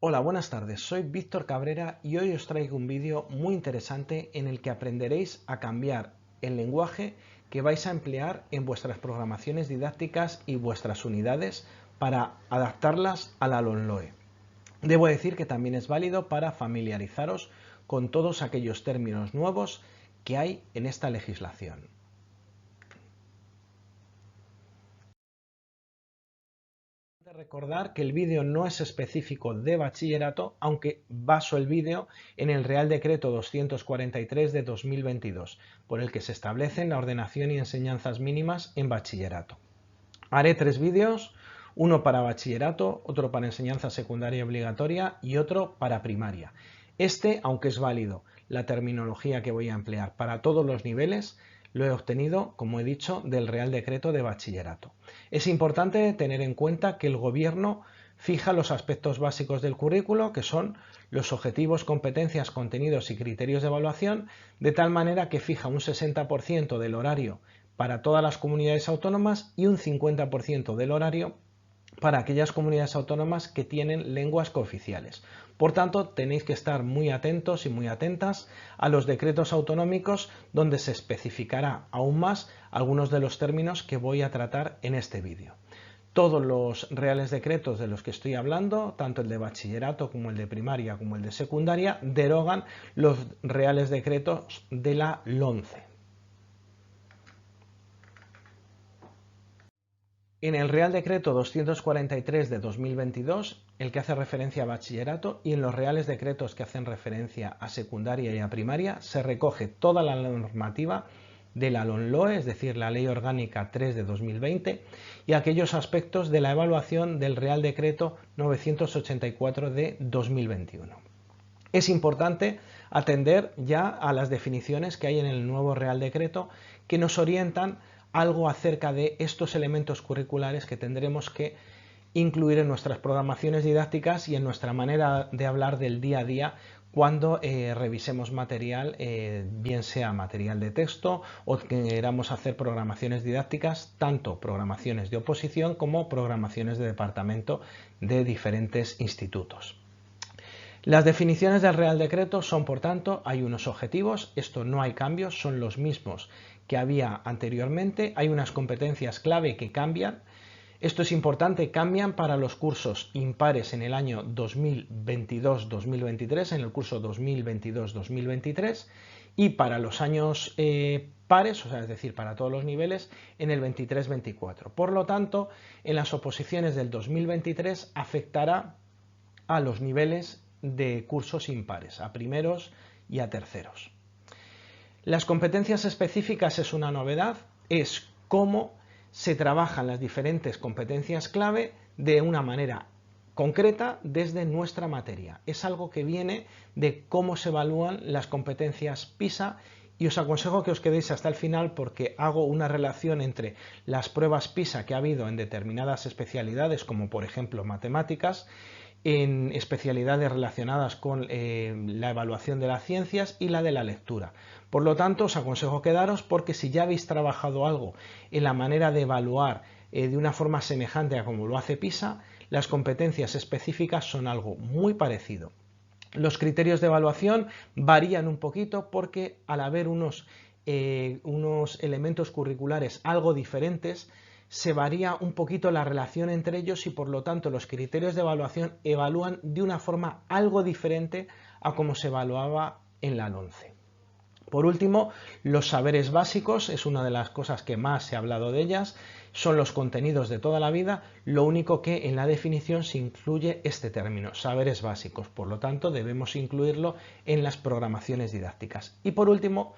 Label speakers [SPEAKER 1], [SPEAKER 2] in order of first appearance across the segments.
[SPEAKER 1] Hola, buenas tardes. Soy Víctor Cabrera y hoy os traigo un vídeo muy interesante en el que aprenderéis a cambiar el lenguaje que vais a emplear en vuestras programaciones didácticas y vuestras unidades para adaptarlas a la LOMLOE. Debo decir que también es válido para familiarizaros con todos aquellos términos nuevos que hay en esta legislación. Recordar que el vídeo no es específico de bachillerato, aunque baso el vídeo en el Real Decreto 243 de 2022, por el que se establecen la ordenación y enseñanzas mínimas en bachillerato. Haré 3 vídeos, uno para bachillerato, otro para enseñanza secundaria obligatoria y otro para primaria. Aunque es válido la terminología que voy a emplear para todos los niveles, lo he obtenido, como he dicho, del Real Decreto de Bachillerato. Es importante tener en cuenta que el Gobierno fija los aspectos básicos del currículo, que son los objetivos, competencias, contenidos y criterios de evaluación, de tal manera que fija un 60% del horario para todas las comunidades autónomas y un 50% del horario para aquellas comunidades autónomas que tienen lenguas cooficiales. Por tanto, tenéis que estar muy atentos y muy atentas a los decretos autonómicos donde se especificará aún más algunos de los términos que voy a tratar en este vídeo. Todos los reales decretos de los que estoy hablando, tanto el de bachillerato como el de primaria como el de secundaria, derogan los reales decretos de la LOMCE. En el Real Decreto 243 de 2022, el que hace referencia a bachillerato, y en los reales decretos que hacen referencia a secundaria y a primaria, se recoge toda la normativa de la LOMLOE, es decir, la Ley Orgánica 3 de 2020, y aquellos aspectos de la evaluación del Real Decreto 984 de 2021. Es importante atender ya a las definiciones que hay en el nuevo Real Decreto que nos orientan algo acerca de estos elementos curriculares que tendremos que incluir en nuestras programaciones didácticas y en nuestra manera de hablar del día a día cuando revisemos material, bien sea material de texto o queramos hacer programaciones didácticas, tanto programaciones de oposición como programaciones de departamento de diferentes institutos. Las definiciones del Real Decreto son, por tanto, hay unos objetivos, esto no hay cambios, son los mismos que había anteriormente, hay unas competencias clave que cambian. Esto es importante, cambian para los cursos impares en el año 2022-2023, en el curso 2022-2023, y para los años pares, o sea, es decir, para todos los niveles, en el 23-24. Por lo tanto, en las oposiciones del 2023 afectará a los niveles de cursos impares, a primeros y a terceros. Las competencias específicas es una novedad, es cómo se trabajan las diferentes competencias clave de una manera concreta desde nuestra materia. Es algo que viene de cómo se evalúan las competencias PISA y os aconsejo que os quedéis hasta el final porque hago una relación entre las pruebas PISA que ha habido en determinadas especialidades, como por ejemplo matemáticas, en especialidades relacionadas con la evaluación de las ciencias y la de la lectura. Por lo tanto, os aconsejo quedaros porque si ya habéis trabajado algo en la manera de evaluar de una forma semejante a como lo hace PISA, las competencias específicas son algo muy parecido. Los criterios de evaluación varían un poquito porque al haber unos elementos curriculares algo diferentes, se varía un poquito la relación entre ellos y por lo tanto los criterios de evaluación evalúan de una forma algo diferente a como se evaluaba en la LOMCE. Por último, los saberes básicos es una de las cosas que más se ha hablado de ellas, son los contenidos de toda la vida, lo único que en la definición se incluye este término, saberes básicos, por lo tanto debemos incluirlo en las programaciones didácticas. Y por último,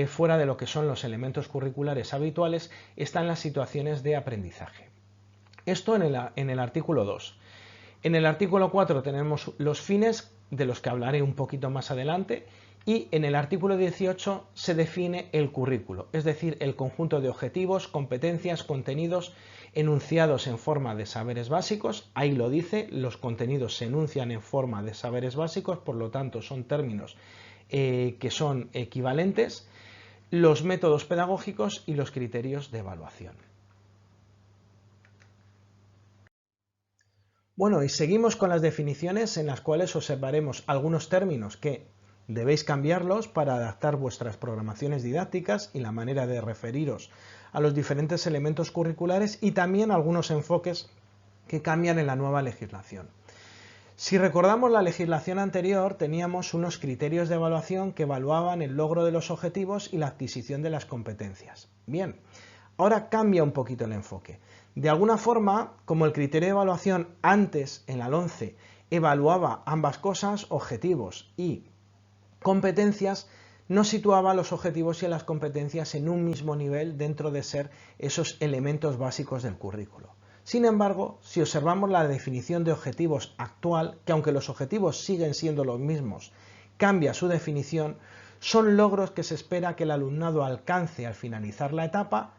[SPEAKER 1] fuera de lo que son los elementos curriculares habituales, están las situaciones de aprendizaje. Esto en el artículo 2. En el artículo 4 tenemos los fines, de los que hablaré un poquito más adelante, y en el artículo 18 se define el currículo, es decir, el conjunto de objetivos, competencias, contenidos enunciados en forma de saberes básicos. Ahí lo dice, los contenidos se enuncian en forma de saberes básicos, por lo tanto son términos que son equivalentes, los métodos pedagógicos y los criterios de evaluación. Bueno, y seguimos con las definiciones en las cuales observaremos algunos términos que debéis cambiarlos para adaptar vuestras programaciones didácticas y la manera de referiros a los diferentes elementos curriculares y también algunos enfoques que cambian en la nueva legislación. Si recordamos la legislación anterior, teníamos unos criterios de evaluación que evaluaban el logro de los objetivos y la adquisición de las competencias. Bien, ahora cambia un poquito el enfoque. De alguna forma, como el criterio de evaluación antes, en la LOMCE, evaluaba ambas cosas, objetivos y competencias, no situaba los objetivos y las competencias en un mismo nivel dentro de ser esos elementos básicos del currículo. Sin embargo, si observamos la definición de objetivos actual, que aunque los objetivos siguen siendo los mismos, cambia su definición, son logros que se espera que el alumnado alcance al finalizar la etapa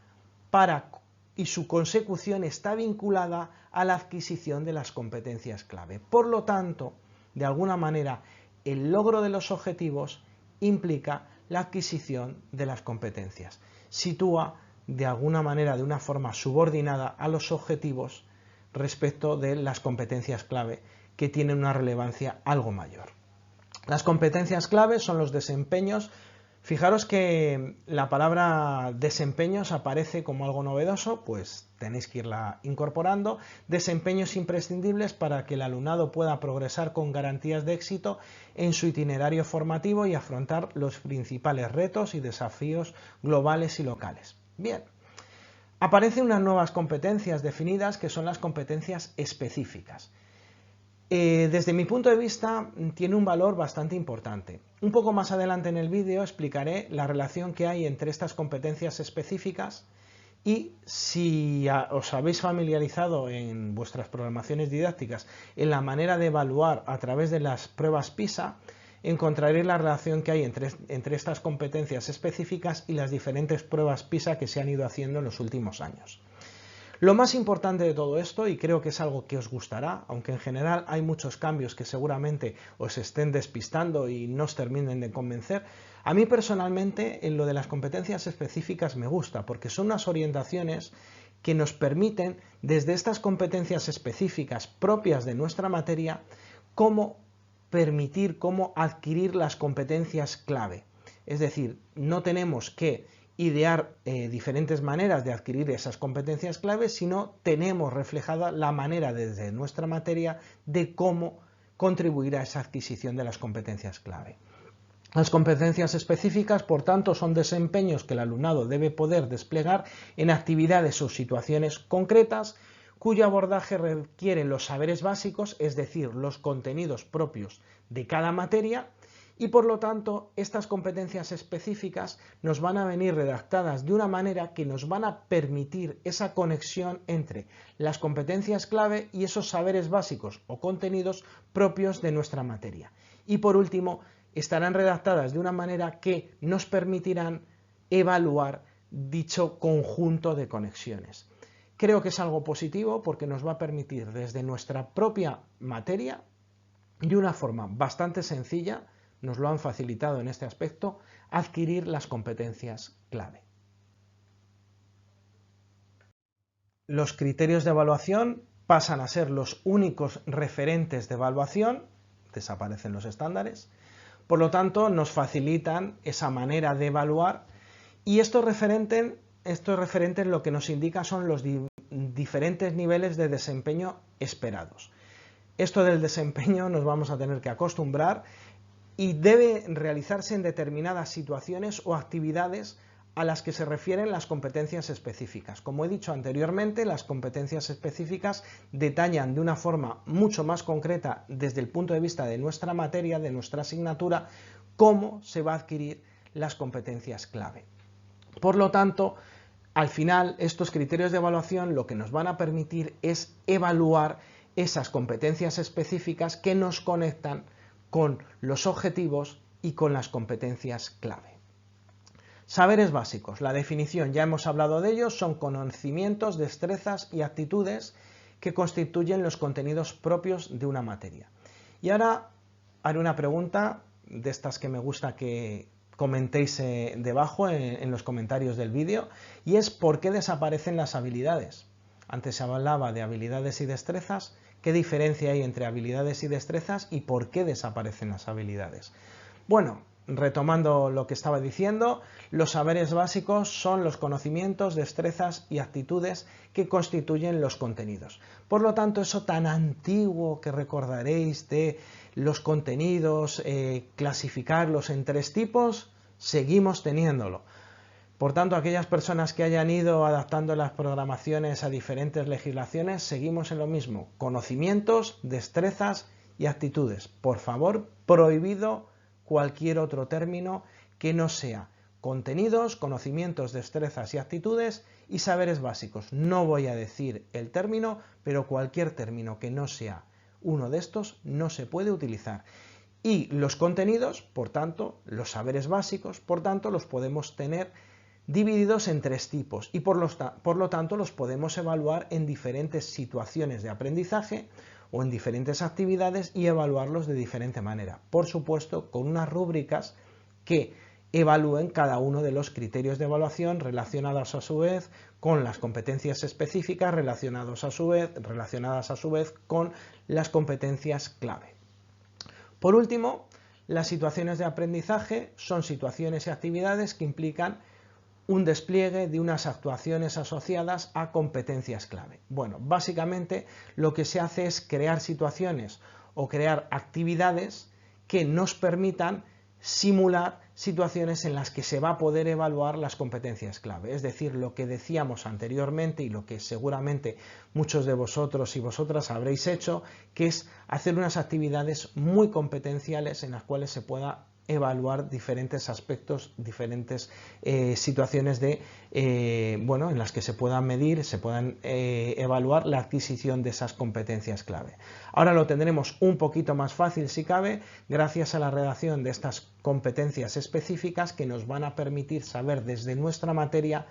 [SPEAKER 1] y su consecución está vinculada a la adquisición de las competencias clave. Por lo tanto, de alguna manera, el logro de los objetivos implica la adquisición de las competencias. Sitúa de alguna manera, de una forma subordinada a los objetivos respecto de las competencias clave, que tienen una relevancia algo mayor. Las competencias clave son los desempeños. Fijaros que la palabra desempeños aparece como algo novedoso, pues tenéis que irla incorporando. Desempeños imprescindibles para que el alumnado pueda progresar con garantías de éxito en su itinerario formativo y afrontar los principales retos y desafíos globales y locales. Bien, aparecen unas nuevas competencias definidas que son las competencias específicas. Desde mi punto de vista tiene un valor bastante importante. Un poco más adelante en el vídeo explicaré la relación que hay entre estas competencias específicas y si os habéis familiarizado en vuestras programaciones didácticas en la manera de evaluar a través de las pruebas PISA, encontraréis la relación que hay entre estas competencias específicas y las diferentes pruebas PISA que se han ido haciendo en los últimos años. Lo más importante de todo esto, y creo que es algo que os gustará, aunque en general hay muchos cambios que seguramente os estén despistando y no os terminen de convencer, a mí personalmente en lo de las competencias específicas me gusta, porque son unas orientaciones que nos permiten, desde estas competencias específicas propias de nuestra materia, cómo adquirir las competencias clave. Es decir, no tenemos que idear diferentes maneras de adquirir esas competencias claves, sino tenemos reflejada la manera desde nuestra materia de cómo contribuir a esa adquisición de las competencias clave. Las competencias específicas, por tanto, son desempeños que el alumnado debe poder desplegar en actividades o situaciones concretas, cuyo abordaje requiere los saberes básicos, es decir, los contenidos propios de cada materia, y por lo tanto estas competencias específicas nos van a venir redactadas de una manera que nos van a permitir esa conexión entre las competencias clave y esos saberes básicos o contenidos propios de nuestra materia. Y por último, estarán redactadas de una manera que nos permitirán evaluar dicho conjunto de conexiones. Creo que es algo positivo porque nos va a permitir desde nuestra propia materia, de una forma bastante sencilla, nos lo han facilitado en este aspecto, adquirir las competencias clave. Los criterios de evaluación pasan a ser los únicos referentes de evaluación, desaparecen los estándares, por lo tanto nos facilitan esa manera de evaluar y estos referentes lo que nos indica son los diferentes niveles de desempeño esperados. Esto del desempeño nos vamos a tener que acostumbrar y debe realizarse en determinadas situaciones o actividades a las que se refieren las competencias específicas. Como he dicho anteriormente, las competencias específicas detallan de una forma mucho más concreta desde el punto de vista de nuestra materia, de nuestra asignatura, cómo se va a adquirir las competencias clave. Por lo tanto, al final, estos criterios de evaluación lo que nos van a permitir es evaluar esas competencias específicas que nos conectan con los objetivos y con las competencias clave. Saberes básicos. La definición, ya hemos hablado de ellos, son conocimientos, destrezas y actitudes que constituyen los contenidos propios de una materia. Y ahora haré una pregunta de estas que me gusta que comentéis debajo en los comentarios del vídeo, y es ¿por qué desaparecen las habilidades? Antes se hablaba de habilidades y destrezas. ¿Qué diferencia hay entre habilidades y destrezas y por qué desaparecen las habilidades? Bueno, retomando lo que estaba diciendo, los saberes básicos son los conocimientos, destrezas y actitudes que constituyen los contenidos. Por lo tanto, eso tan antiguo que recordaréis de los contenidos, clasificarlos en 3 tipos, seguimos teniéndolo. Por tanto, aquellas personas que hayan ido adaptando las programaciones a diferentes legislaciones, seguimos en lo mismo. Conocimientos, destrezas y actitudes. Por favor, prohibido cualquier otro término que no sea contenidos, conocimientos, destrezas y actitudes y saberes básicos. No voy a decir el término, pero cualquier término que no sea uno de estos no se puede utilizar. Y los contenidos, por tanto, los saberes básicos, por tanto, los podemos tener divididos en 3 tipos y por lo tanto los podemos evaluar en diferentes situaciones de aprendizaje o en diferentes actividades y evaluarlos de diferente manera. Por supuesto, con unas rúbricas que evalúen cada uno de los criterios de evaluación relacionados a su vez con las competencias específicas, relacionadas a su vez con las competencias clave. Por último, las situaciones de aprendizaje son situaciones y actividades que implican un despliegue de unas actuaciones asociadas a competencias clave. Bueno, básicamente lo que se hace es crear situaciones o crear actividades que nos permitan simular situaciones en las que se va a poder evaluar las competencias clave. Es decir, lo que decíamos anteriormente y lo que seguramente muchos de vosotros y vosotras habréis hecho, que es hacer unas actividades muy competenciales en las cuales se pueda evaluar diferentes aspectos, diferentes situaciones en las que se puedan medir, se puedan evaluar la adquisición de esas competencias clave. Ahora lo tendremos un poquito más fácil si cabe, gracias a la redacción de estas competencias específicas que nos van a permitir saber desde nuestra materia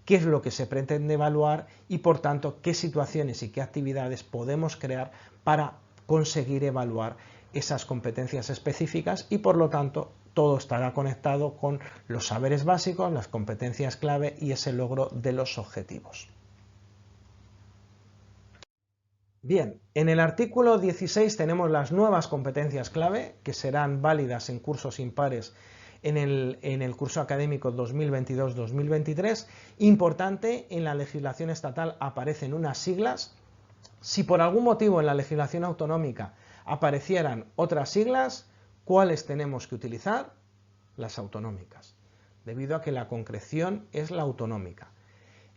[SPEAKER 1] qué es lo que se pretende evaluar y por tanto qué situaciones y qué actividades podemos crear para conseguir evaluar esas competencias específicas y por lo tanto todo estará conectado con los saberes básicos, las competencias clave y ese logro de los objetivos. Bien, en el artículo 16 tenemos las nuevas competencias clave que serán válidas en cursos impares en el curso académico 2022-2023. Importante, en la legislación estatal aparecen unas siglas. Si por algún motivo en la legislación autonómica aparecieran otras siglas, ¿cuáles tenemos que utilizar? Las autonómicas, debido a que la concreción es la autonómica.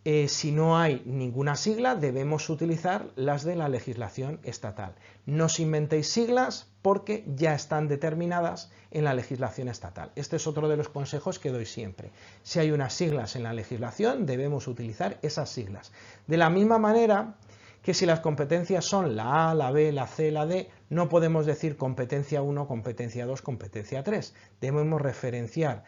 [SPEAKER 1] Si no hay ninguna sigla, debemos utilizar las de la legislación estatal. No os inventéis siglas porque ya están determinadas en la legislación estatal. Este es otro de los consejos que doy siempre. Si hay unas siglas en la legislación, debemos utilizar esas siglas. De la misma manera que si las competencias son la A, la B, la C, la D, no podemos decir competencia 1, competencia 2, competencia 3. Debemos referenciar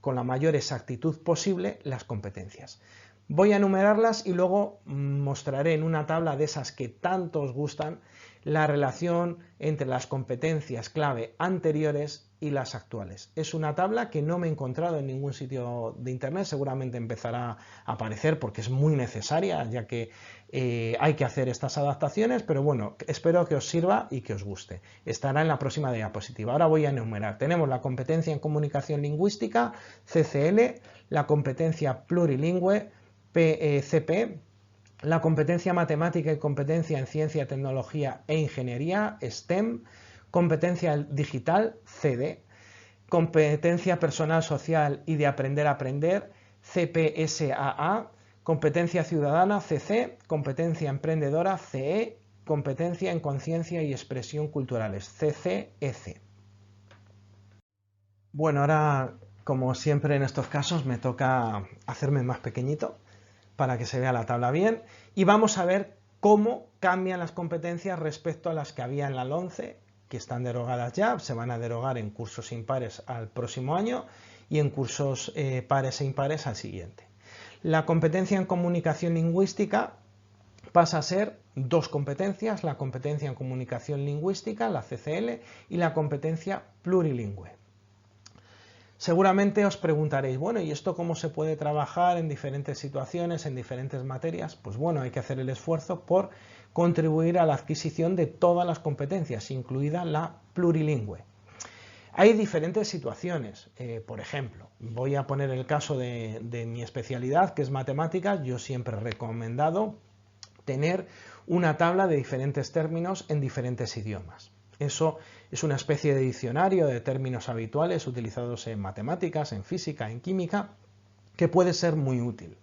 [SPEAKER 1] con la mayor exactitud posible las competencias. Voy a enumerarlas y luego mostraré en una tabla de esas que tanto os gustan la relación entre las competencias clave anteriores y las actuales. Es una tabla que no me he encontrado en ningún sitio de internet, seguramente empezará a aparecer porque es muy necesaria, ya que hay que hacer estas adaptaciones, pero bueno, espero que os sirva y que os guste. Estará en la próxima diapositiva. Ahora voy a enumerar. Tenemos la competencia en comunicación lingüística, CCL, la competencia plurilingüe, CP, la competencia matemática y competencia en ciencia, tecnología e ingeniería, STEM, competencia digital, CD, competencia personal, social y de aprender a aprender, CPSAA, competencia ciudadana, CC, competencia emprendedora, CE, competencia en conciencia y expresión culturales, CCEC. Bueno, ahora, como siempre en estos casos, me toca hacerme más pequeñito para que se vea la tabla bien y vamos a ver cómo cambian las competencias respecto a las que había en la LOMCE, que están derogadas ya, se van a derogar en cursos impares al próximo año y en cursos pares e impares al siguiente. La competencia en comunicación lingüística pasa a ser 2 competencias, la competencia en comunicación lingüística, la CCL, y la competencia plurilingüe. Seguramente os preguntaréis, bueno, ¿y esto cómo se puede trabajar en diferentes situaciones, en diferentes materias? Pues bueno, hay que hacer el esfuerzo por contribuir a la adquisición de todas las competencias, incluida la plurilingüe. Hay diferentes situaciones, por ejemplo, voy a poner el caso de mi especialidad, que es matemáticas. Yo siempre he recomendado tener una tabla de diferentes términos en diferentes idiomas. Eso es una especie de diccionario de términos habituales utilizados en matemáticas, en física, en química, que puede ser muy útil.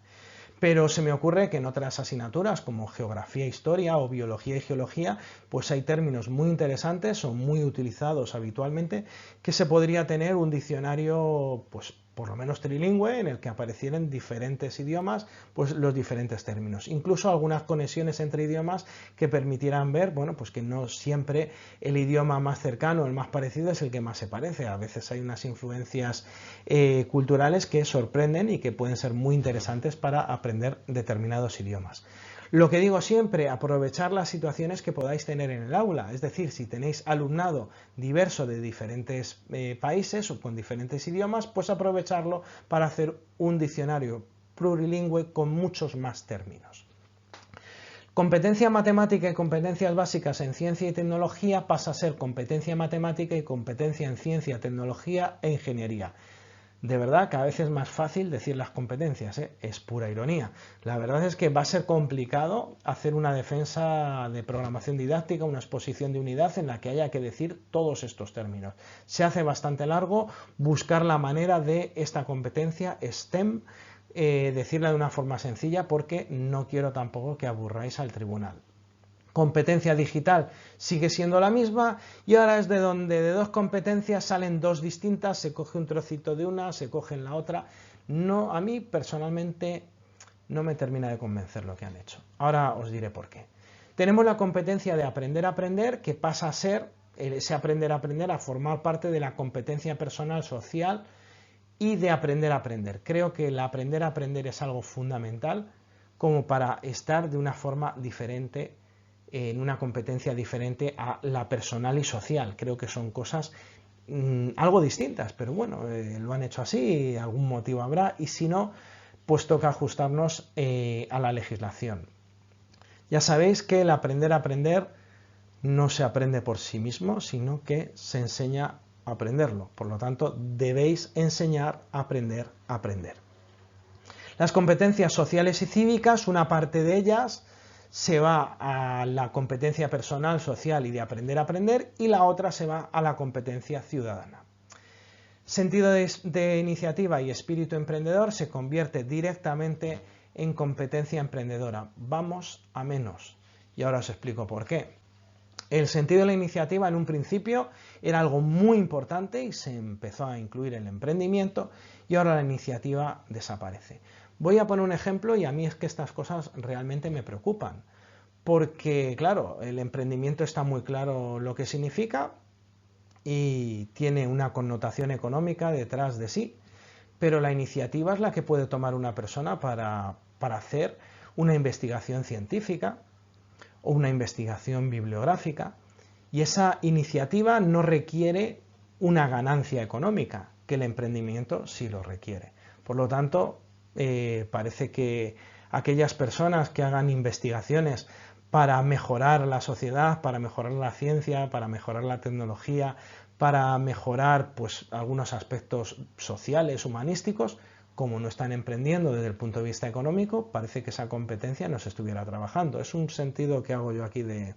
[SPEAKER 1] Pero se me ocurre que en otras asignaturas como geografía, historia o biología y geología, pues hay términos muy interesantes o muy utilizados habitualmente que se podría tener un diccionario, pues por lo menos trilingüe, en el que aparecieran diferentes idiomas, pues los diferentes términos. Incluso algunas conexiones entre idiomas que permitieran ver, bueno, pues que no siempre el idioma más cercano, el más parecido, es el que más se parece. A veces hay unas influencias culturales que sorprenden y que pueden ser muy interesantes para aprender determinados idiomas. Lo que digo siempre, aprovechar las situaciones que podáis tener en el aula, es decir, si tenéis alumnado diverso de diferentes países o con diferentes idiomas, pues aprovecharlo para hacer un diccionario plurilingüe con muchos más términos. Competencia matemática y competencias básicas en ciencia y tecnología pasa a ser competencia matemática y competencia en ciencia, tecnología e ingeniería. De verdad, cada vez es más fácil decir las competencias, es pura ironía. La verdad es que va a ser complicado hacer una defensa de programación didáctica, una exposición de unidad en la que haya que decir todos estos términos. Se hace bastante largo buscar la manera de esta competencia STEM, decirla de una forma sencilla, porque no quiero tampoco que aburráis al tribunal. Competencia digital sigue siendo la misma y ahora es de donde de dos competencias salen dos distintas, se coge un trocito de una, se coge en la otra. No, a mí personalmente no me termina de convencer lo que han hecho. Ahora os diré por qué. Tenemos la competencia de aprender a aprender, que pasa a ser ese aprender a aprender a formar parte de la competencia personal social y de aprender a aprender. Creo que el aprender a aprender es algo fundamental como para estar de una forma diferente, en una competencia diferente a la personal y social. Creo que son cosas algo distintas, pero bueno, lo han hecho así, algún motivo habrá, y si no, pues toca ajustarnos a la legislación. Ya sabéis que el aprender a aprender no se aprende por sí mismo, sino que se enseña a aprenderlo. Por lo tanto, debéis enseñar a aprender a aprender. Las competencias sociales y cívicas, una parte de ellas se va a la competencia personal, social y de aprender a aprender, y la otra se va a la competencia ciudadana. Sentido de iniciativa y espíritu emprendedor se convierte directamente en competencia emprendedora. Vamos a menos. Y ahora os explico por qué. El sentido de la iniciativa en un principio era algo muy importante y se empezó a incluir en el emprendimiento, y ahora la iniciativa desaparece. Voy a poner un ejemplo, y a mí es que estas cosas realmente me preocupan, porque claro, el emprendimiento está muy claro lo que significa y tiene una connotación económica detrás de sí, pero la iniciativa es la que puede tomar una persona para hacer una investigación científica o una investigación bibliográfica, y esa iniciativa no requiere una ganancia económica, que el emprendimiento sí lo requiere. Por lo tanto, parece que aquellas personas que hagan investigaciones para mejorar la sociedad, para mejorar la ciencia, para mejorar la tecnología, para mejorar pues algunos aspectos sociales, humanísticos, como no están emprendiendo desde el punto de vista económico, parece que esa competencia no se estuviera trabajando. Es un sentido que hago yo aquí de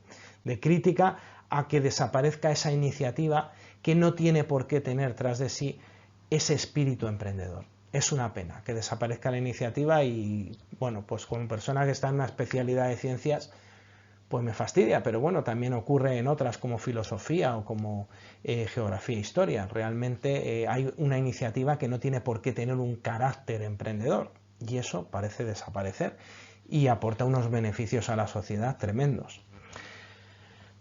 [SPEAKER 1] crítica a que desaparezca esa iniciativa que no tiene por qué tener tras de sí ese espíritu emprendedor. Es una pena que desaparezca la iniciativa y, bueno, pues como persona que está en una especialidad de ciencias, pues me fastidia, pero bueno, también ocurre en otras como filosofía o como geografía e historia. Realmente hay una iniciativa que no tiene por qué tener un carácter emprendedor, y eso parece desaparecer y aporta unos beneficios a la sociedad tremendos.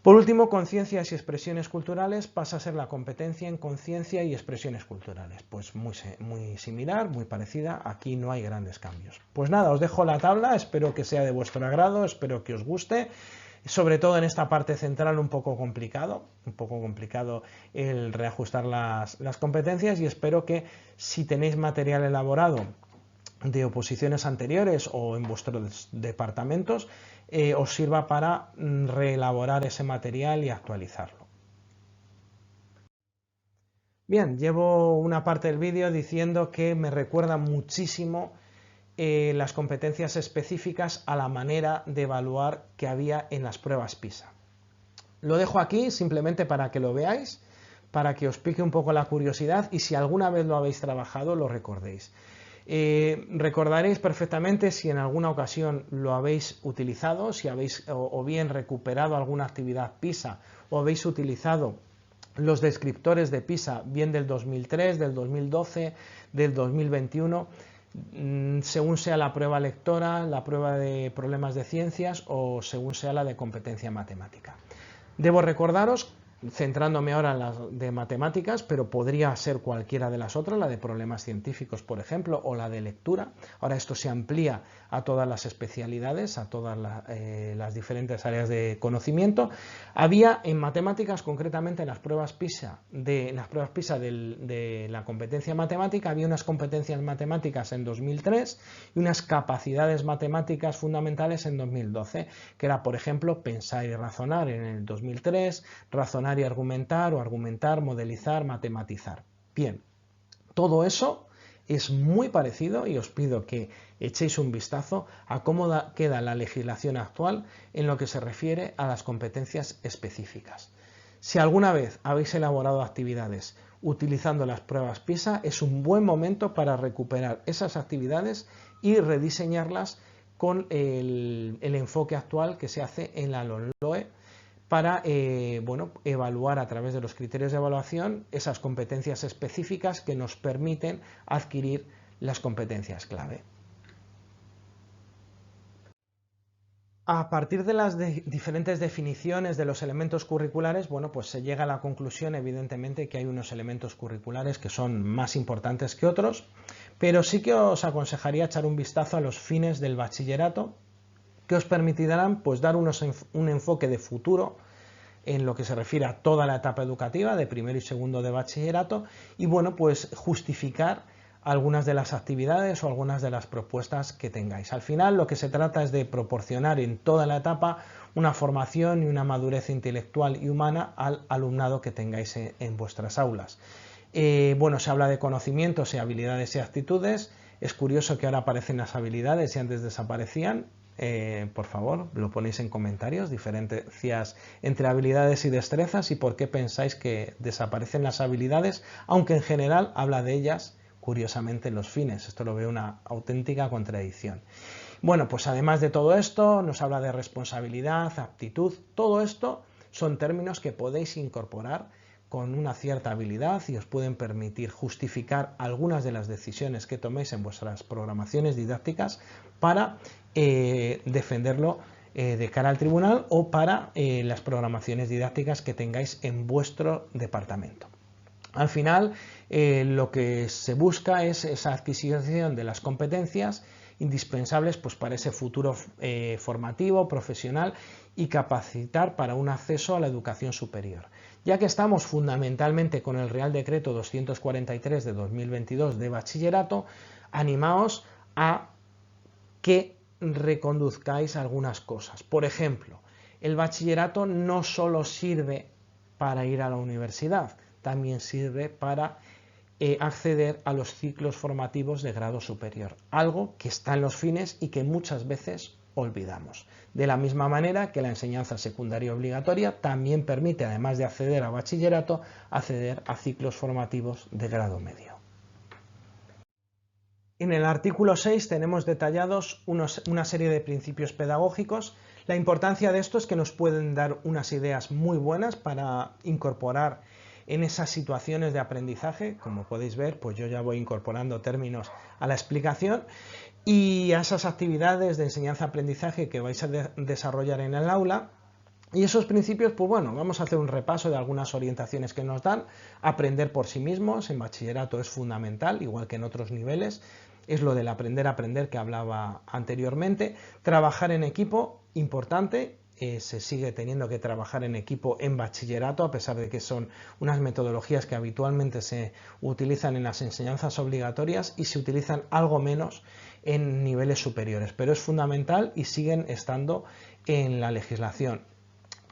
[SPEAKER 1] Por último, conciencias y expresiones culturales pasa a ser la competencia en conciencia y expresiones culturales. Pues muy similar, muy parecida, aquí no hay grandes cambios. Pues nada, os dejo la tabla, espero que sea de vuestro agrado, espero que os guste, sobre todo en esta parte central un poco complicado el reajustar las competencias, y espero que si tenéis material elaborado de oposiciones anteriores o en vuestros departamentos, os sirva para reelaborar ese material y actualizarlo. Bien, llevo una parte del vídeo diciendo que me recuerda muchísimo las competencias específicas a la manera de evaluar que había en las pruebas PISA. Lo dejo aquí simplemente para que lo veáis, para que os pique un poco la curiosidad y si alguna vez lo habéis trabajado lo recordéis. Recordaréis perfectamente si en alguna ocasión lo habéis utilizado, si habéis o bien recuperado alguna actividad PISA o habéis utilizado los descriptores de PISA, bien del 2003, del 2012, del 2021, según sea la prueba lectora, la prueba de problemas de ciencias o según sea la de competencia matemática. Debo recordaros, centrándome ahora en la de matemáticas, pero podría ser cualquiera de las otras, la de problemas científicos, por ejemplo, o la de lectura. Ahora esto se amplía a todas las especialidades, a todas las diferentes áreas de conocimiento. Había en matemáticas, concretamente en las pruebas PISA, de la competencia matemática, había unas competencias matemáticas en 2003 y unas capacidades matemáticas fundamentales en 2012, que era, por ejemplo, pensar y razonar en el 2003, razonar y argumentar, o argumentar, modelizar, matematizar. Bien, todo eso es muy parecido y os pido que echéis un vistazo a cómo queda la legislación actual en lo que se refiere a las competencias específicas. Si alguna vez habéis elaborado actividades utilizando las pruebas PISA, es un buen momento para recuperar esas actividades y rediseñarlas con el enfoque actual que se hace en la LOMLOE para evaluar a través de los criterios de evaluación esas competencias específicas que nos permiten adquirir las competencias clave. A partir de las diferentes definiciones de los elementos curriculares, pues se llega a la conclusión, evidentemente, que hay unos elementos curriculares que son más importantes que otros, pero sí que os aconsejaría echar un vistazo a los fines del bachillerato, que os permitirán dar un enfoque de futuro en lo que se refiere a toda la etapa educativa de primero y segundo de bachillerato y justificar algunas de las actividades o algunas de las propuestas que tengáis. Al final lo que se trata es de proporcionar en toda la etapa una formación y una madurez intelectual y humana al alumnado que tengáis en vuestras aulas. Se habla de conocimientos y habilidades y actitudes. Es curioso que ahora aparecen las habilidades y antes desaparecían. Por favor, lo ponéis en comentarios, diferencias entre habilidades y destrezas y por qué pensáis que desaparecen las habilidades, aunque en general habla de ellas, curiosamente, en los fines. Esto lo veo una auténtica contradicción. Además de todo esto, nos habla de responsabilidad, aptitud. Todo esto son términos que podéis incorporar con una cierta habilidad y os pueden permitir justificar algunas de las decisiones que toméis en vuestras programaciones didácticas para defenderlo de cara al tribunal o para las programaciones didácticas que tengáis en vuestro departamento. Al final, lo que se busca es esa adquisición de las competencias indispensables para ese futuro formativo, profesional y capacitar para un acceso a la educación superior. Ya que estamos fundamentalmente con el Real Decreto 243 de 2022 de bachillerato, animaos a que reconduzcáis algunas cosas. Por ejemplo, el bachillerato no solo sirve para ir a la universidad, también sirve para acceder a los ciclos formativos de grado superior, algo que está en los fines y que muchas veces olvidamos. De la misma manera que la enseñanza secundaria obligatoria también permite, además de acceder a bachillerato, acceder a ciclos formativos de grado medio. En el artículo 6 tenemos detallados una serie de principios pedagógicos. La importancia de esto es que nos pueden dar unas ideas muy buenas para incorporar en esas situaciones de aprendizaje. Como podéis ver, yo ya voy incorporando términos a la explicación y a esas actividades de enseñanza-aprendizaje que vais a desarrollar en el aula. Y esos principios, vamos a hacer un repaso de algunas orientaciones que nos dan. Aprender por sí mismos en bachillerato es fundamental, igual que en otros niveles. Es lo del aprender a aprender que hablaba anteriormente. Trabajar en equipo, importante. Se sigue teniendo que trabajar en equipo en bachillerato, a pesar de que son unas metodologías que habitualmente se utilizan en las enseñanzas obligatorias y se utilizan algo menos en niveles superiores, pero es fundamental y siguen estando en la legislación.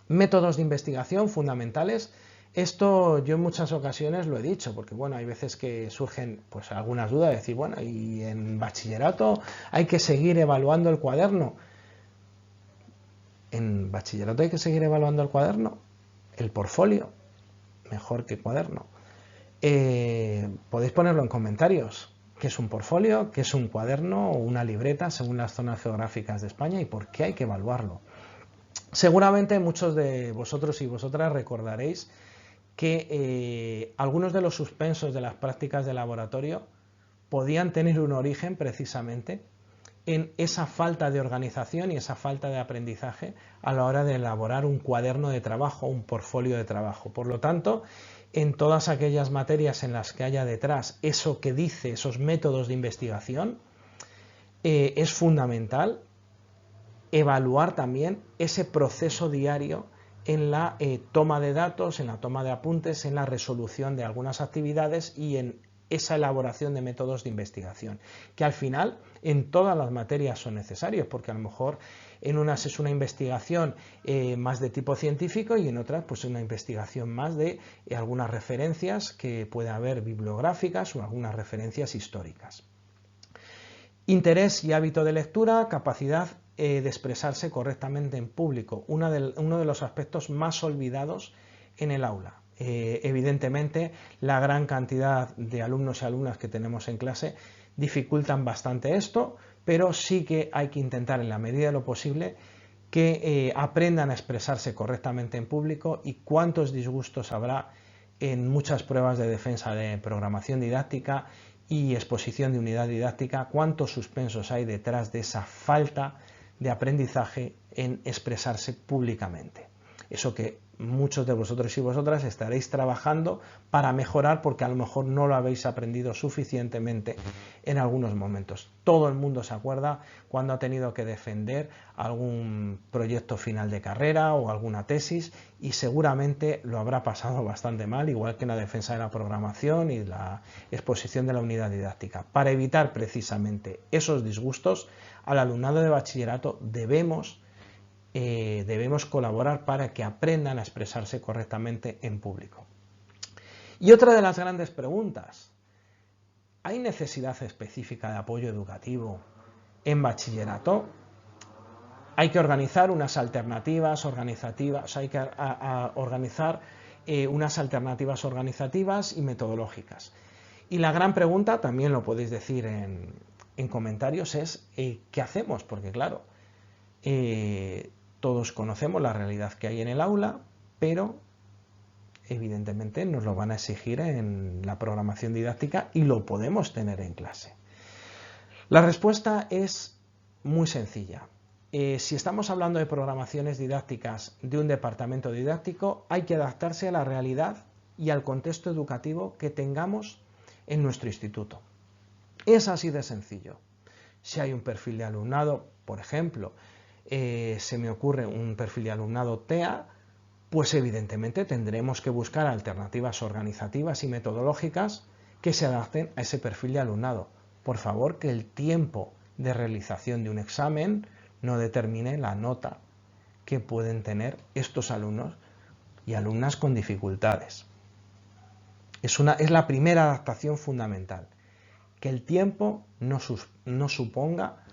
[SPEAKER 1] Métodos de investigación fundamentales. Esto yo en muchas ocasiones lo he dicho, porque bueno, hay veces que surgen pues algunas dudas, de decir, bueno, y en bachillerato hay que seguir evaluando el cuaderno. En bachillerato hay que seguir evaluando el cuaderno, el portfolio, mejor que cuaderno. Podéis ponerlo en comentarios. ¿Qué es un portfolio? ¿Qué es un cuaderno o una libreta según las zonas geográficas de España y por qué hay que evaluarlo? Seguramente muchos de vosotros y vosotras recordaréis que algunos de los suspensos de las prácticas de laboratorio podían tener un origen precisamente en esa falta de organización y esa falta de aprendizaje a la hora de elaborar un cuaderno de trabajo, un portfolio de trabajo. Por lo tanto, en todas aquellas materias en las que haya detrás eso que dice, esos métodos de investigación, es fundamental evaluar también ese proceso diario en la toma de datos, en la toma de apuntes, en la resolución de algunas actividades y en esa elaboración de métodos de investigación, que al final en todas las materias son necesarios, porque a lo mejor en unas es una investigación más de tipo científico y en otras pues una investigación más de algunas referencias que puede haber bibliográficas o algunas referencias históricas. Interés y hábito de lectura, capacidad de expresarse correctamente en público, uno de los aspectos más olvidados en el aula. Evidentemente, la gran cantidad de alumnos y alumnas que tenemos en clase dificultan bastante esto, pero sí que hay que intentar en la medida de lo posible que aprendan a expresarse correctamente en público, y cuántos disgustos habrá en muchas pruebas de defensa de programación didáctica y exposición de unidad didáctica, cuántos suspensos hay detrás de esa falta de aprendizaje en expresarse públicamente. Eso que muchos de vosotros y vosotras estaréis trabajando para mejorar, porque a lo mejor no lo habéis aprendido suficientemente en algunos momentos. Todo el mundo se acuerda cuando ha tenido que defender algún proyecto final de carrera o alguna tesis, y seguramente lo habrá pasado bastante mal, igual que en la defensa de la programación y la exposición de la unidad didáctica. Para evitar precisamente esos disgustos, al alumnado de bachillerato debemos colaborar para que aprendan a expresarse correctamente en público. Y otra de las grandes preguntas: ¿hay necesidad específica de apoyo educativo en bachillerato? Hay que organizar unas alternativas organizativas, y metodológicas. Y la gran pregunta, también lo podéis decir en comentarios, es ¿qué hacemos? Porque claro, todos conocemos la realidad que hay en el aula, pero evidentemente nos lo van a exigir en la programación didáctica y lo podemos tener en clase. La respuesta es muy sencilla. Si estamos hablando de programaciones didácticas de un departamento didáctico, hay que adaptarse a la realidad y al contexto educativo que tengamos en nuestro instituto. Es así de sencillo. Si hay un perfil de alumnado, por ejemplo, se me ocurre un perfil de alumnado TEA, pues evidentemente tendremos que buscar alternativas organizativas y metodológicas que se adapten a ese perfil de alumnado. Por favor, que el tiempo de realización de un examen no determine la nota que pueden tener estos alumnos y alumnas con dificultades. Es la primera adaptación fundamental, que el tiempo no suponga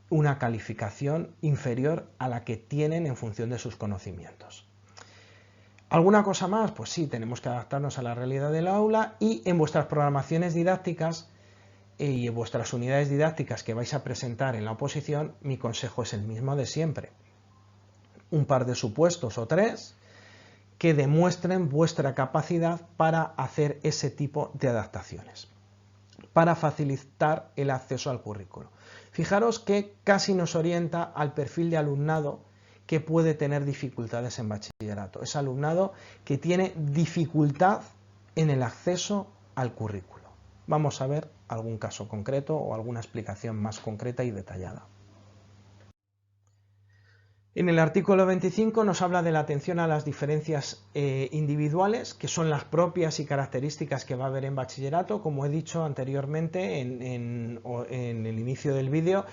[SPEAKER 1] una calificación inferior a la que tienen en función de sus conocimientos. ¿Alguna cosa más? Pues sí, tenemos que adaptarnos a la realidad del aula, y en vuestras programaciones didácticas y en vuestras unidades didácticas que vais a presentar en la oposición, mi consejo es el mismo de siempre. Un par de supuestos o 3 que demuestren vuestra capacidad para hacer ese tipo de adaptaciones, para facilitar el acceso al currículo. Fijaros que casi nos orienta al perfil de alumnado que puede tener dificultades en bachillerato. Es alumnado que tiene dificultad en el acceso al currículo. Vamos a ver algún caso concreto o alguna explicación más concreta y detallada. En el artículo 25 nos habla de la atención a las diferencias individuales, que son las propias y características que va a haber en bachillerato. Como he dicho anteriormente en el inicio del vídeo,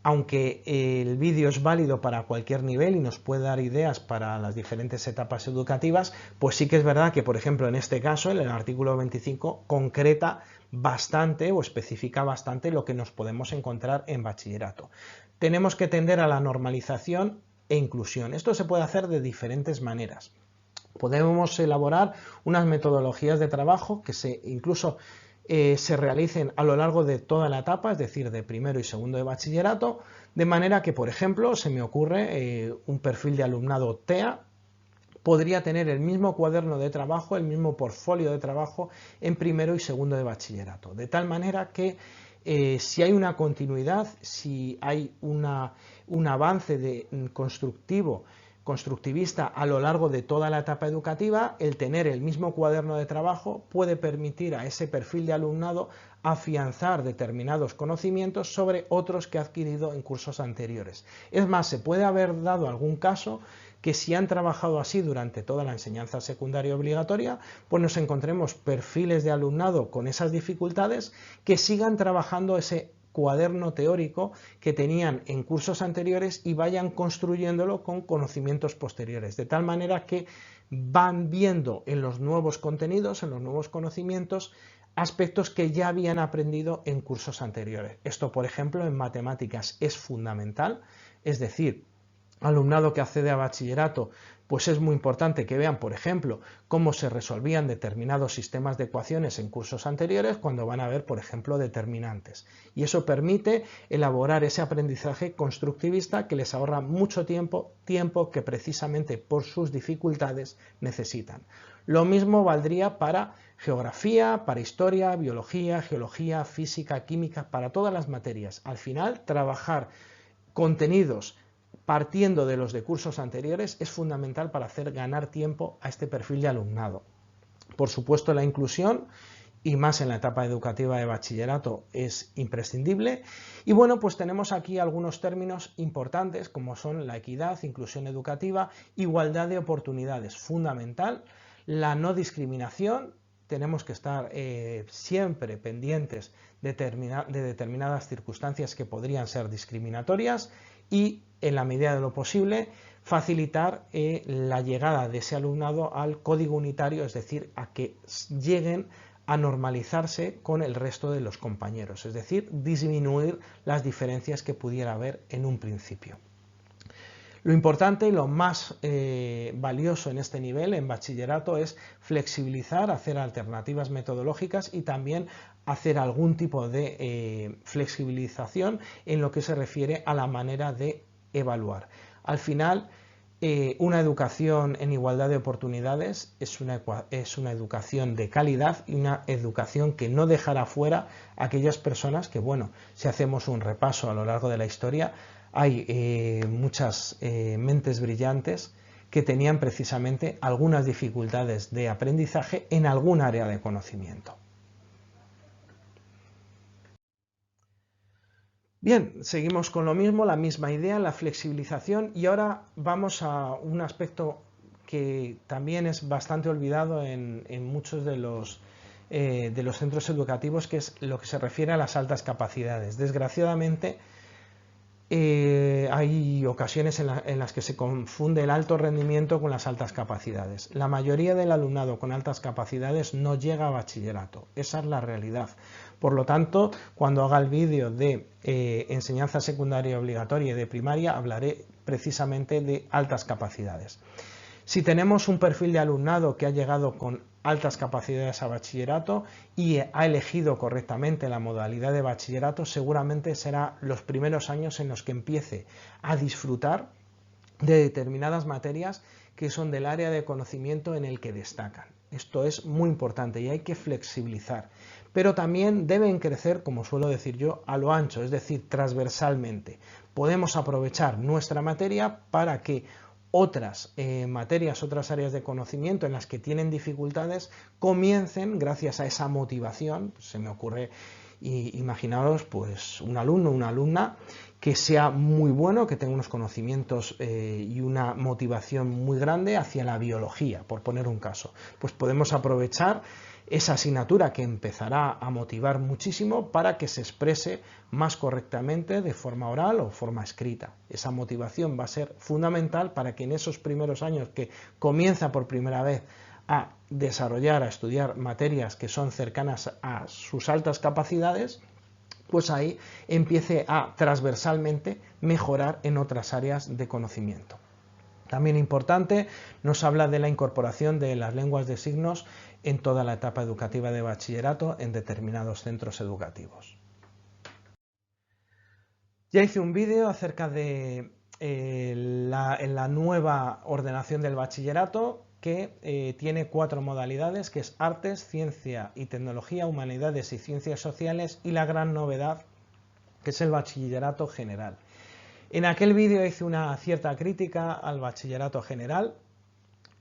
[SPEAKER 1] aunque el vídeo es válido para cualquier nivel y nos puede dar ideas para las diferentes etapas educativas, pues sí que es verdad que, por ejemplo, en este caso, en el artículo 25, concreta bastante o especifica bastante lo que nos podemos encontrar en bachillerato. Tenemos que tender a la normalización e inclusión. Esto se puede hacer de diferentes maneras. Podemos elaborar unas metodologías de trabajo que incluso se realicen a lo largo de toda la etapa, es decir, de primero y segundo de bachillerato, de manera que, por ejemplo, se me ocurre un perfil de alumnado TEA, podría tener el mismo cuaderno de trabajo, el mismo portfolio de trabajo en primero y segundo de bachillerato, de tal manera que si hay una continuidad, si hay un avance constructivista a lo largo de toda la etapa educativa, el tener el mismo cuaderno de trabajo puede permitir a ese perfil de alumnado afianzar determinados conocimientos sobre otros que ha adquirido en cursos anteriores. Es más, se puede haber dado algún caso que si han trabajado así durante toda la enseñanza secundaria obligatoria, pues nos encontremos perfiles de alumnado con esas dificultades que sigan trabajando ese cuaderno teórico que tenían en cursos anteriores y vayan construyéndolo con conocimientos posteriores, de tal manera que van viendo en los nuevos contenidos, en los nuevos conocimientos, aspectos que ya habían aprendido en cursos anteriores. Esto, por ejemplo, en matemáticas es fundamental, es decir, alumnado que accede a bachillerato, pues es muy importante que vean, por ejemplo, cómo se resolvían determinados sistemas de ecuaciones en cursos anteriores cuando van a ver, por ejemplo, determinantes. Y eso permite elaborar ese aprendizaje constructivista que les ahorra mucho tiempo que precisamente por sus dificultades necesitan. Lo mismo valdría para geografía, para historia, biología, geología, física, química, para todas las materias. Al final, trabajar contenidos partiendo de los de cursos anteriores es fundamental para hacer ganar tiempo a este perfil de alumnado. Por supuesto, la inclusión, y más en la etapa educativa de bachillerato, es imprescindible. Y bueno, pues tenemos aquí algunos términos importantes como son la equidad, inclusión educativa, igualdad de oportunidades, fundamental, la no discriminación. Tenemos que estar siempre pendientes de determinadas circunstancias que podrían ser discriminatorias y, en la medida de lo posible, facilitar la llegada de ese alumnado al código unitario, es decir, a que lleguen a normalizarse con el resto de los compañeros, es decir, disminuir las diferencias que pudiera haber en un principio. Lo importante y lo más valioso en este nivel, en bachillerato, es flexibilizar, hacer alternativas metodológicas y también hacer algún tipo de flexibilización en lo que se refiere a la manera de evaluar. Al final, una educación en igualdad de oportunidades es una educación de calidad y una educación que no dejará fuera a aquellas personas que, bueno, si hacemos un repaso a lo largo de la historia, hay muchas mentes brillantes que tenían precisamente algunas dificultades de aprendizaje en algún área de conocimiento. Bien, seguimos con lo mismo, la misma idea, la flexibilización, y ahora vamos a un aspecto que también es bastante olvidado en muchos de los centros educativos, que es lo que se refiere a las altas capacidades. Desgraciadamente, hay ocasiones en las que se confunde el alto rendimiento con las altas capacidades. La mayoría del alumnado con altas capacidades no llega a bachillerato, esa es la realidad. Por lo tanto, cuando haga el vídeo de enseñanza secundaria obligatoria y de primaria, hablaré precisamente de altas capacidades. Si tenemos un perfil de alumnado que ha llegado con altas capacidades a bachillerato y ha elegido correctamente la modalidad de bachillerato, seguramente será los primeros años en los que empiece a disfrutar de determinadas materias que son del área de conocimiento en el que destacan. Esto es muy importante y hay que flexibilizar, pero también deben crecer, como suelo decir yo, a lo ancho, es decir, transversalmente. Podemos aprovechar nuestra materia para que otras materias, otras áreas de conocimiento en las que tienen dificultades comiencen, gracias a esa motivación. Se me ocurre, imaginaos, pues un alumno, una alumna que sea muy bueno, que tenga unos conocimientos y una motivación muy grande hacia la biología, por poner un caso. Pues podemos aprovechar esa asignatura que empezará a motivar muchísimo para que se exprese más correctamente de forma oral o forma escrita. Esa motivación va a ser fundamental para que en esos primeros años que comienza por primera vez a desarrollar, a estudiar materias que son cercanas a sus altas capacidades, pues ahí empiece a transversalmente mejorar en otras áreas de conocimiento. También importante, nos habla de la incorporación de las lenguas de signos en toda la etapa educativa de bachillerato en determinados centros educativos. Ya hice un vídeo acerca de la nueva ordenación del bachillerato que tiene 4 modalidades, que es artes, ciencia y tecnología, humanidades y ciencias sociales, y la gran novedad que es el bachillerato general. En aquel vídeo hice una cierta crítica al bachillerato general,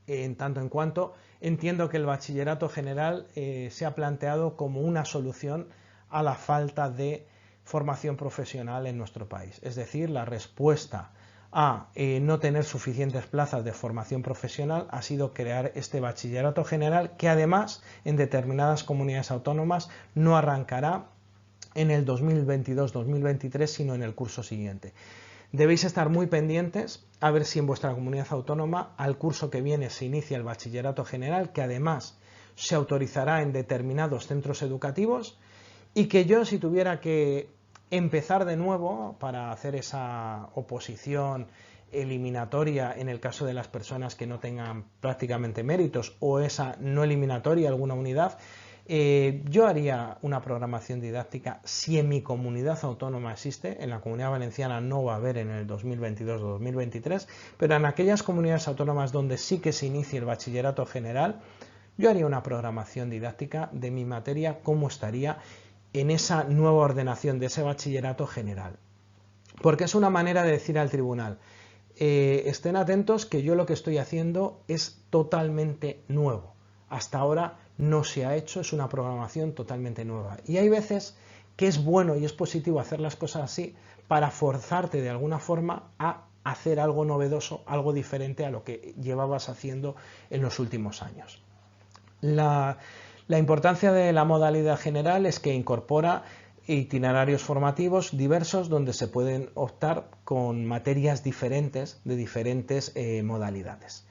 [SPEAKER 1] en tanto en cuanto entiendo que el bachillerato general se ha planteado como una solución a la falta de formación profesional en nuestro país. Es decir, la respuesta a no tener suficientes plazas de formación profesional ha sido crear este bachillerato general, que además en determinadas comunidades autónomas no arrancará en el 2022-2023, sino en el curso siguiente. Debéis estar muy pendientes a ver si en vuestra comunidad autónoma al curso que viene se inicia el bachillerato general, que además se autorizará en determinados centros educativos, y que yo, si tuviera que empezar de nuevo para hacer esa oposición eliminatoria en el caso de las personas que no tengan prácticamente méritos, o esa no eliminatoria alguna unidad, yo haría una programación didáctica si en mi comunidad autónoma existe. En la Comunidad Valenciana no va a haber en el 2022 o 2023, pero en aquellas comunidades autónomas donde sí que se inicie el bachillerato general, yo haría una programación didáctica de mi materia, cómo estaría en esa nueva ordenación de ese bachillerato general. Porque es una manera de decir al tribunal, estén atentos que yo lo que estoy haciendo es totalmente nuevo. Hasta ahora no se ha hecho, es una programación totalmente nueva. Y hay veces que es bueno y es positivo hacer las cosas así para forzarte de alguna forma a hacer algo novedoso, algo diferente a lo que llevabas haciendo en los últimos años. La importancia de la modalidad general es que incorpora itinerarios formativos diversos donde se pueden optar con materias diferentes de diferentes modalidades.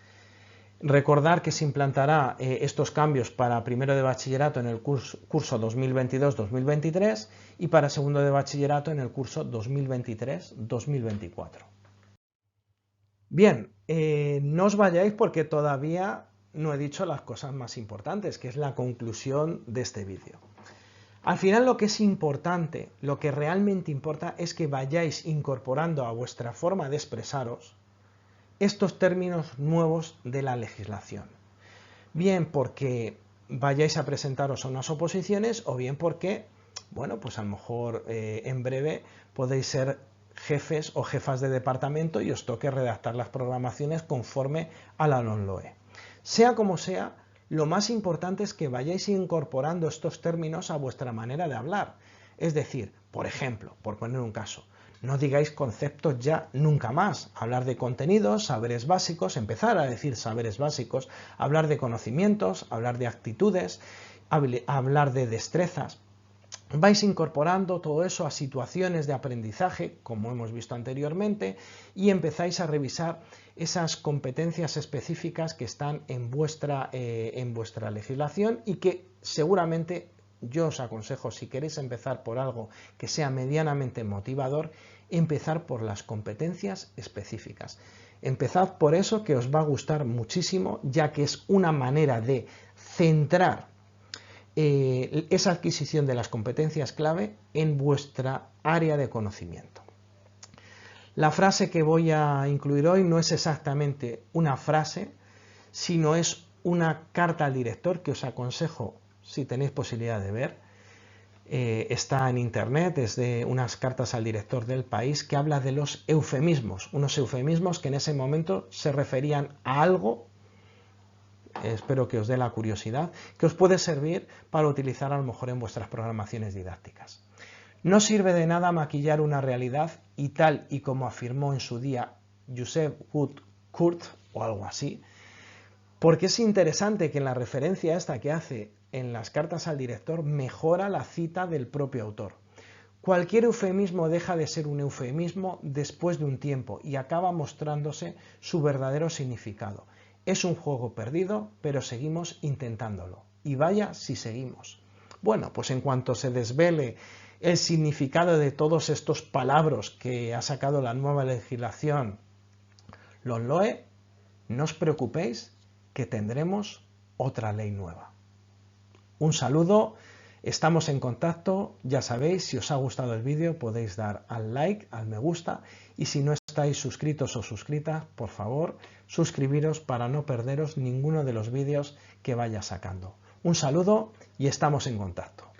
[SPEAKER 1] Recordar que se implantará estos cambios para primero de bachillerato en el curso 2022-2023 y para segundo de bachillerato en el curso 2023-2024. Bien, no os vayáis porque todavía no he dicho las cosas más importantes, que es la conclusión de este vídeo. Al final lo que es importante, lo que realmente importa, es que vayáis incorporando a vuestra forma de expresaros estos términos nuevos de la legislación. Bien porque vayáis a presentaros a unas oposiciones, o bien porque, bueno, pues a lo mejor en breve podéis ser jefes o jefas de departamento y os toque redactar las programaciones conforme a la LOMLOE. Sea como sea, lo más importante es que vayáis incorporando estos términos a vuestra manera de hablar. Es decir, por ejemplo, por poner un caso, no digáis conceptos ya nunca más. Hablar de contenidos, saberes básicos, empezar a decir saberes básicos, hablar de conocimientos, hablar de actitudes, hablar de destrezas. Vais incorporando todo eso a situaciones de aprendizaje, como hemos visto anteriormente, y empezáis a revisar esas competencias específicas que están en vuestra legislación y que seguramente yo os aconsejo, si queréis empezar por algo que sea medianamente motivador, empezar por las competencias específicas. Empezad por eso, que os va a gustar muchísimo, ya que es una manera de centrar esa adquisición de las competencias clave en vuestra área de conocimiento. La frase que voy a incluir hoy no es exactamente una frase, sino es una carta al director que os aconsejo, si tenéis posibilidad de ver. Está en internet, es de unas cartas al director del País, que habla de los eufemismos, unos eufemismos que en ese momento se referían a algo, espero que os dé la curiosidad, que os puede servir para utilizar a lo mejor en vuestras programaciones didácticas. No sirve de nada maquillar una realidad y tal y como afirmó en su día Joseph Wood Kurt o algo así, Porque es interesante que en la referencia esta que hace en las cartas al director mejora la cita del propio autor. Cualquier eufemismo deja de ser un eufemismo después de un tiempo y acaba mostrándose su verdadero significado. Es un juego perdido, pero seguimos intentándolo. Y vaya si seguimos. Bueno, pues en cuanto se desvele el significado de todos estos palabras que ha sacado la nueva legislación LOMLOE, no os preocupéis que tendremos otra ley nueva. Un saludo, estamos en contacto, ya sabéis, si os ha gustado el vídeo podéis dar al like, al me gusta, y si no estáis suscritos o suscritas, por favor, suscribiros para no perderos ninguno de los vídeos que vaya sacando. Un saludo y estamos en contacto.